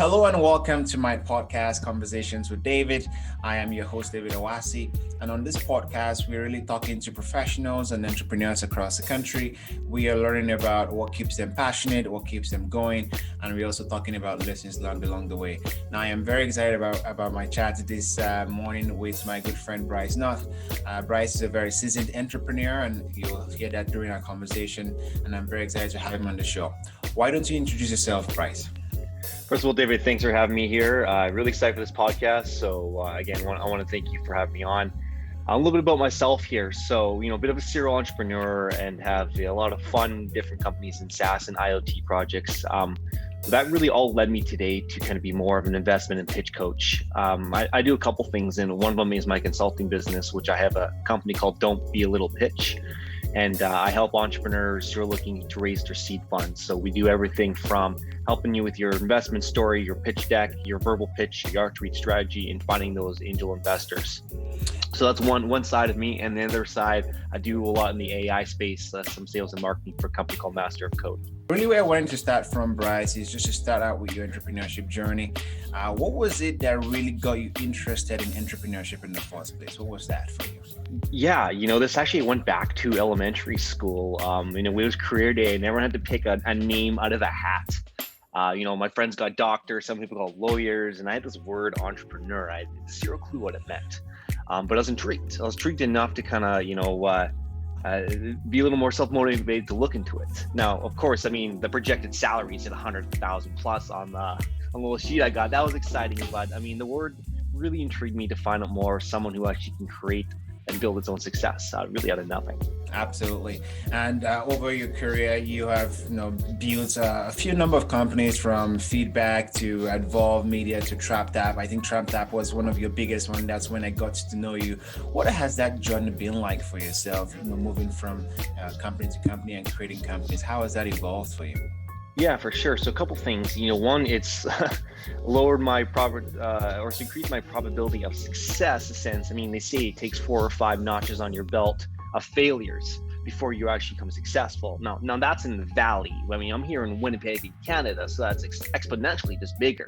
Hello and welcome to my podcast, Conversations with David. I am your host, David Owasi. And on this podcast, we're really talking to professionals and entrepreneurs across the country. We are learning about what keeps them passionate, what keeps them going, and we're also talking about lessons learned along the way. Now, I am very excited about my chat this morning with my good friend, Bryce North. Bryce is a very seasoned entrepreneur, and you'll hear that during our conversation. And I'm very excited to have him on the show. Why don't you introduce yourself, Bryce? First of all, David, thanks for having me here. Really excited for this podcast. So again, I want to thank you for having me on. A little bit about myself here. So, a bit of a serial entrepreneur and have a lot of fun, different companies in SaaS and IoT projects. That really all led me today to kind of be more of an investment and pitch coach. I do a couple things, and one of them is my consulting business, which I have a company called Don't Be a Little Pitch. And I help entrepreneurs who are looking to raise their seed funds. So we do everything from helping you with your investment story, your pitch deck, your verbal pitch, your outreach strategy, and finding those angel investors. So that's one side of me. And the other side, I do a lot in the AI space, some sales and marketing for a company called Master of Code. Really, where I wanted to start from, Bryce, is just to start out with your entrepreneurship journey. What was it that really got you interested in entrepreneurship in the first place? What was that for you? Yeah, this actually went back to elementary school. It was career day and everyone had to pick a name out of a hat. My friends got doctors, some people got lawyers, and I had this word entrepreneur. I had zero clue what it meant, but I was intrigued. I was intrigued enough to kind of, be a little more self-motivated to look into it. Now, of course, the projected salary is at 100,000 plus on the little sheet I got. That was exciting, but the word really intrigued me to find out more someone who actually can create and build its own success really out of nothing. Absolutely. And over your career, you have built a few number of companies, from Feedback to Advolve Media to TrapTap. I think TrapTap was one of your biggest ones. That's when I got to know you. What has that journey been like for yourself, moving from company to company and creating companies? How has that evolved for you? Yeah, for sure. So a couple things. One, it's lowered my increased my probability of success. In a sense, they say it takes 4 or 5 notches on your belt of failures before you actually become successful. Now that's in the valley. I'm here in Winnipeg, in Canada, so that's exponentially just bigger.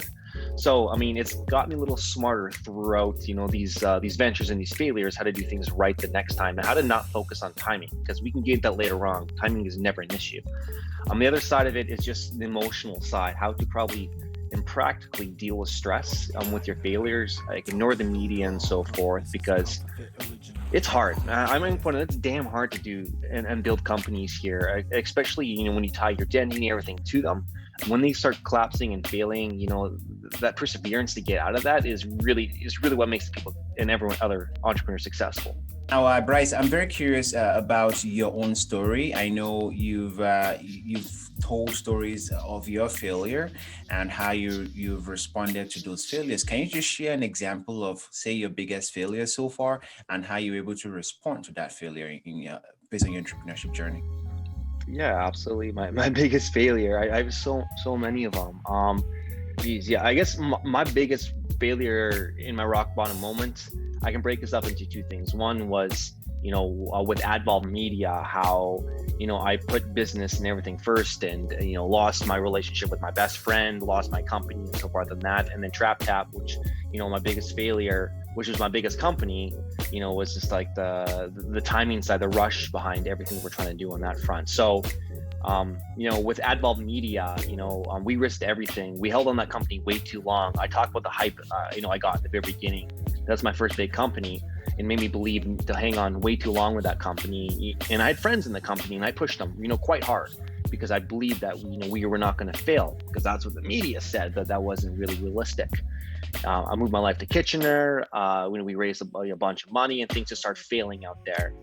So it's got me a little smarter throughout these ventures and these failures, how to do things right the next time, and how to not focus on timing, because we can get that later on. Timing is never an issue. The other side of it is just the emotional side, how to probably and practically deal with stress with your failures, like ignore the media and so forth, because it's hard. It's damn hard to do and build companies here, especially when you tie your identity and everything to them. When they start collapsing and failing, that perseverance to get out of that is really what makes people and everyone other entrepreneurs successful. Now, Bryce, I'm very curious about your own story. I know you've told stories of your failure and how you've responded to those failures. Can you just share an example of, say, your biggest failure so far and how you were able to respond to that failure based on your entrepreneurship journey? Yeah, absolutely. My biggest failure. I have so many of them. I guess my biggest failure in my rock bottom moment, I can break this up into 2 things. One was, with Advolve Media, how, I put business and everything first and, lost my relationship with my best friend, lost my company and so forth and that. And then TrapTap, which, my biggest failure, which was my biggest company, was just like the timing side, the rush behind everything we're trying to do on that front. So, with Advolve Media, we risked everything. We held on that company way too long. I talked about the hype, I got at the very beginning. That's my first big company. It made me believe to hang on way too long with that company. And I had friends in the company and I pushed them, quite hard, because I believed that, we were not going to fail, because that's what the media said, that wasn't really realistic. I moved my life to Kitchener. We raised a bunch of money and things just started failing out there.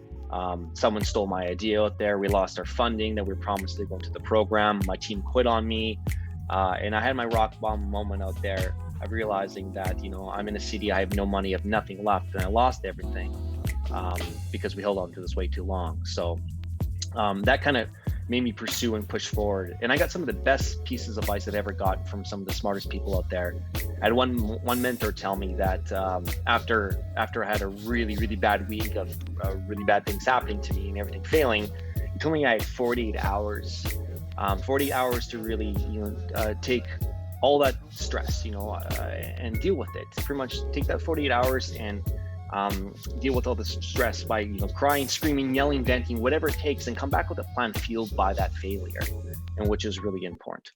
Someone stole my idea out there. We lost our funding that we were promised to go into the program. My team quit on me. And I had my rock bottom moment out there of realizing that, I'm in a city, I have no money, I have nothing left, and I lost everything because we held on to this way too long. So that kind of made me pursue and push forward. And I got some of the best pieces of advice I've ever gotten from some of the smartest people out there. I had one mentor tell me that after I had a really, really bad week of really bad things happening to me and everything failing, he told me I had 48 hours to really, take all that stress, and deal with it. Pretty much take that 48 hours and deal with all the stress by, crying, screaming, yelling, venting, whatever it takes, and come back with a plan fueled by that failure, and which is really important.